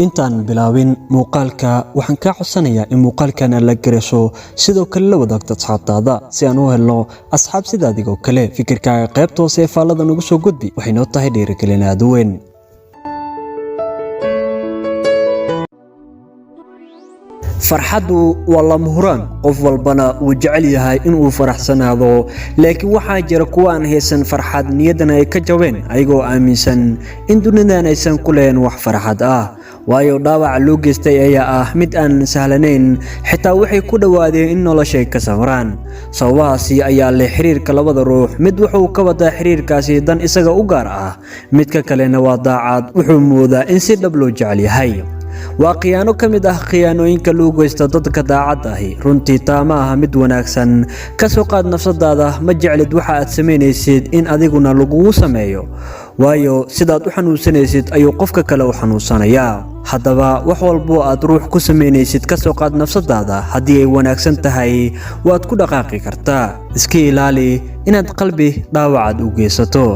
intaan bilaabin muuqaalka waxaan ka codsanayaa in muuqaalkana la gareesho sidoo kale la wadaagto asxaabtaada si aan u helno asxaab sida adigoo kale fikirkaaga qaybta hoose ee faallada nagu soo gudbi waxay noo tahay dhiirigelin aad u weyn. farxadu waa lama huraan qof walbana uu jecel yahay in uu faraxsanaado laakiin waxaa jira kuwa aan haysan farxad niyadana ay ka jabeen ayagoo aaminsan in dunidan aysan ku leeyahin wax farxad ah waayo dhaawac loo geystay ayaa ah mid aan sahlanayn xitaa waxay ku dhawaadeen in noloshay ka sabraan sababahaasi ayaa leh xiriirka labada ruux mid wuxuu ka wadaa xiriirkaasi dan isaga u gaar ah midka kalena waa daacad wuxuu moodaa in si dhab loo jecel yahay waa khiyaano ka mid ah khiyaanooyinka loo geysto dadka daacad ahi runtii taa ma aha mid wanaagsan ka soo qaad nafsadaada ma jeclid waxa aad samaynaysid in adiguna lagugu sameeyo waayo sidaad u xanuunsanaysid ayuu qofka kale u xanuunsanayaa haddaba wax walbo aad ruux ku samaynaysid ka soo qaad nafsadaada haddii ay wanaagsan tahay waad ku dhaqaaqi kartaa iska ilaali inaad qalbi dhaawacaad u geysato.